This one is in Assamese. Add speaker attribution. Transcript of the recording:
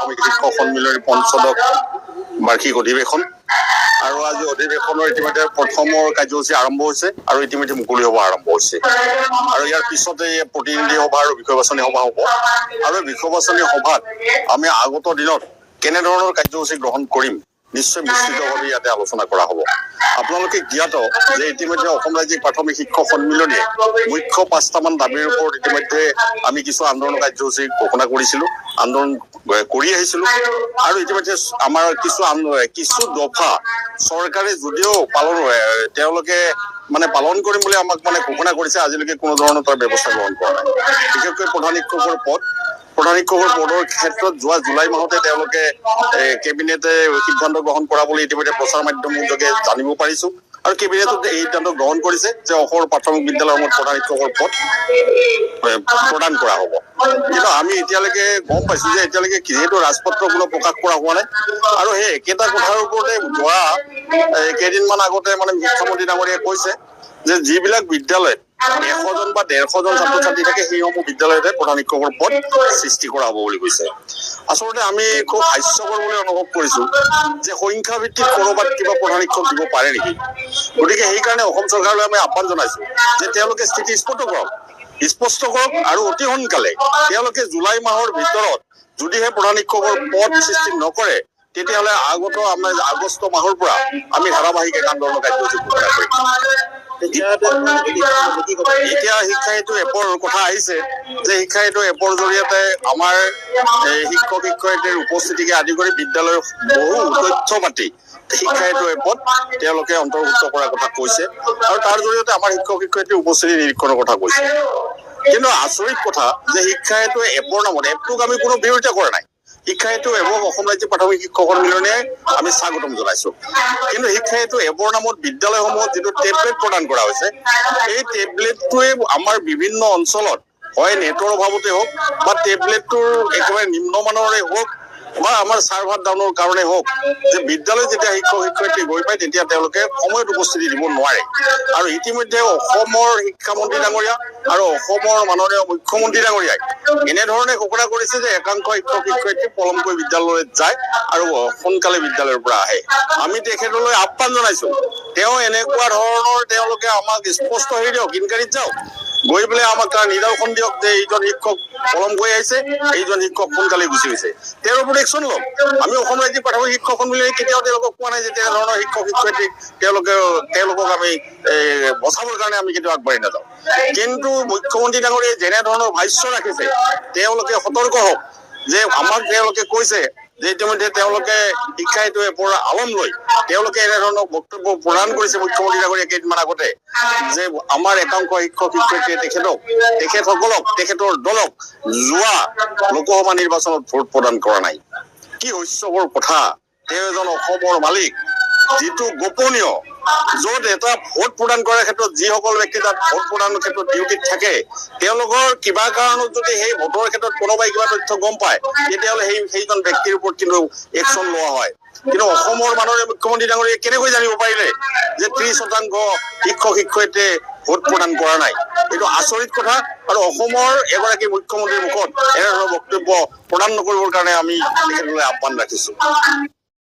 Speaker 1: প্ৰাথমিক শিক্ষক সন্মিলনী পঞ্চদশ বাৰ্ষিক অধিৱেশন আৰু আজি অধিৱেশনৰ ইতিমধ্যে প্ৰথমৰ কাৰ্যসূচী আৰম্ভ হৈছে আৰু ইতিমধ্যে মুকলি সভা আৰম্ভ হৈছে আৰু ইয়াৰ পিছতে প্ৰতিনিধি সভা আৰু বিষয় বাছনি সভা হ'ব আৰু বিষয় বাছনি সভাত আমি আগত দিনত কেনেধৰণৰ কাৰ্যসূচী গ্ৰহণ কৰিম নিশ্চয় বিস্তৃতভাৱে ইয়াতে আলোচনা কৰা হ'ব। আপোনালোকে জ্ঞাত যে ইতিমধ্যে অসম ৰাজ্যিক প্ৰাথমিক শিক্ষক সন্মিলনীয়ে মুখ্য 5টামান দাবীৰ ওপৰত ইতিমধ্যে আমি কিছু আন্দোলন কাৰ্যসূচী ঘোষণা কৰিছিলো, আন্দোলন কৰি আহিছিলো আৰু ইতিমধ্যে আমাৰ কিছু দফা চৰকাৰে যদিও তেওঁলোকে পালন কৰিম বুলি আমাক ঘোষণা কৰিছে, আজিলৈকে কোনো ধৰণৰ তাৰ ব্যৱস্থা গ্ৰহণ কৰা নাই। বিশেষকৈ প্ৰধান শিক্ষকৰ পদৰ ক্ষেত্ৰত যোৱা জুলাই মাহতে তেওঁলোকে কেবিনেটে সিদ্ধান্ত গ্ৰহণ কৰা বুলি ইতিমধ্যে প্ৰচাৰ মাধ্যমৰ যোগে জানিব পাৰিছো আৰু কেবিনেটত এই সিদ্ধান্ত গ্ৰহণ কৰিছে যে অসমৰ প্ৰাথমিক বিদ্যালয়সমূহত প্ৰধান শিক্ষকৰ পদ প্ৰদান কৰা হ'ব। কিন্তু আমি এতিয়ালৈকে গম পাইছো যে এতিয়ালৈকে যিহেতু ৰাজপত্ৰ কোনো প্ৰকাশ কৰা হোৱা নাই আৰু সেই একেটা কথাৰ ওপৰতে যোৱা কেইদিনমান আগতে মুখ্যমন্ত্ৰী ডাঙৰীয়াই কৈছে যে যিবিলাক বিদ্যালয়ত 100জন বা 150জন ছাত্ৰ ছাত্ৰী থাকে সেইসমূহ বিদ্যালয়তে প্ৰধান শিক্ষকৰ পদ সৃষ্টি কৰা হ'ব বুলি কৈছে। আচলতে আমি খুব হাস্যকৰ বুলি অনুভৱ কৰিছো যে সংখ্যা ভিত্তিক কৰবাত কিবা প্ৰধান শিক্ষক দিব পাৰে নেকি। গতিকে সেইকাৰণে অসম চৰকাৰলৈ আমি আহ্বান জনাইছো যে তেওঁলোকে স্থিতি স্পষ্ট কৰক আৰু অতি সোনকালে তেওঁলোকে জুলাই মাহৰ ভিতৰত যদিহে প্ৰধান শিক্ষকৰ পদ সৃষ্টি নকৰে তেতিয়াহ'লে আগষ্ট মাহৰ পৰা আমি ধাৰাবাহিক আন্দোলনৰ কাৰ্যসূচী ঘোষণা কৰিম। এতিয়া শিক্ষা হেতু এপৰ কথা আহিছে যে শিক্ষা হেতু এপৰ জৰিয়তে আমাৰ শিক্ষক শিক্ষয়িত্ৰীৰ উপস্থিতিকে আদি কৰি বিদ্যালয়ৰ বহু তথ্য পাতি শিক্ষা হেতু এপত তেওঁলোকে অন্তৰ্ভুক্ত কৰাৰ কথা কৈছে আৰু তাৰ জৰিয়তে আমাৰ শিক্ষক শিক্ষয়িত্ৰীৰ উপস্থিতি নিৰীক্ষণৰ কথা কৈছে। কিন্তু আচৰিত কথা যে শিক্ষা হেতু এপৰ নামত এপটোক আমি কোনো বিৰোধিতা কৰা নাই। শিক্ষা হেতু এপক অসম ৰাজ্যিক প্ৰাথমিক শিক্ষক সন্মিলনীয়ে আমি স্বাগতম জনাইছো। কিন্তু শিক্ষা হেতু এপৰ নামত বিদ্যালয়সমূহত যিটো টেবলেট প্ৰদান কৰা হৈছে এই টেবলেটটোৱে আমাৰ বিভিন্ন অঞ্চলত হয় নেটৰ অভাৱতে হওক বা টেবলেটটোৰ একেবাৰে নিম্নমানৰে হওক বা আমাৰ চাৰ্ভাৰ ডাউনৰ কাৰণে হওক যে বিদ্যালয়ত যেতিয়া শিক্ষক শিক্ষয়িত্ৰী গৈ পায় তেতিয়া তেওঁলোকে সময়ত উপস্থিতি দিব নোৱাৰে আৰু ইতিমধ্যে অসমৰ শিক্ষামন্ত্ৰী ডাঙৰীয়া আৰু অসমৰ মাননীয় মুখ্যমন্ত্ৰী ডাঙৰীয়াই এনেধৰণে ঘোষণা কৰিছে যে একাংশ শিক্ষক শিক্ষয়িত্ৰী পলমকৈ বিদ্যালয়ত যায় আৰু সোনকালে বিদ্যালয়ৰ পৰা আহে। আমি তেখেতলৈ আহ্বান জনাইছো তেওঁ এনেকুৱা ধৰণৰ তেওঁলোকে আমাক স্পষ্ট হেৰি দিয়ক, ইনকাৰীত যাওক, গৈ পেলাই আমাক তাৰ নিদৰ্শন দিয়ক যে এইজন শিক্ষক পলম গৈ আহিছে, এইজন শিক্ষক সোনকালে গুচি গৈছে, তেওঁৰ ওপৰত একশ্যন লওক। আমি অসম ৰাজ্যিক প্ৰাথমিক শিক্ষক সন্মিলনী কেতিয়াও তেওঁলোকক কোৱা নাই যে তেনেধৰণৰ শিক্ষক শিক্ষয়িত্ৰীক তেওঁলোকক আমি বচাবৰ কাৰণে আমি কেতিয়াও আগবাঢ়ি নাযাওঁ। কিন্তু মুখ্যমন্ত্ৰী ডাঙৰীয়াই যেনে ধৰণৰ ভাষ্য ৰাখিছে তেওঁলোকে সতৰ্ক হওক যে আমাক তেওঁলোকে কৈছে যে ইতিমধ্যে তেওঁলোকে শিক্ষা হেতু এপৰ আলম লৈ তেওঁলোকে এনেধৰণৰ বক্তব্য প্ৰদান কৰিছে মুখ্যমন্ত্ৰী ডাঙৰীয়াই কেইদিনমান আগতে যে আমাৰ একাংশ শিক্ষক শিক্ষয়িত্ৰীয়ে তেখেতসকলক তেখেতৰ দলক যোৱা লোকসভা নিৰ্বাচনত ভোট প্ৰদান কৰা নাই। কি হাস্যকৰ কথা। তেওঁ এজন অসমৰ মালিক, যিটো গোপনীয়, য'ত এটা ভোট প্ৰদান কৰাৰ ক্ষেত্ৰত যিসকল ব্যক্তি তাত ভোট প্ৰদানৰ ক্ষেত্ৰত ডিউটিত থাকে তেওঁলোকৰ কিবা কাৰণত যদি সেই ভোটৰ ক্ষেত্ৰত কোনোবাই কিবা তথ্য গম পায় তেতিয়াহ'লে সেইজন ব্যক্তিৰ ওপৰত কিন্তু একশ্যন লোৱা হয়। কিন্তু অসমৰ মাননীয় মুখ্যমন্ত্ৰী ডাঙৰীয়াই কেনেকৈ জানিব পাৰিলে যে 30% শিক্ষক শিক্ষয়িত্ৰীয়ে ভোট প্ৰদান কৰা নাই। এইটো আচৰিত কথা আৰু অসমৰ এগৰাকী মুখ্যমন্ত্ৰীৰ মুখত এনেধৰণৰ বক্তব্য প্ৰদান নকৰিবৰ কাৰণে আমি তেখেতলৈ আহ্বান ৰাখিছো।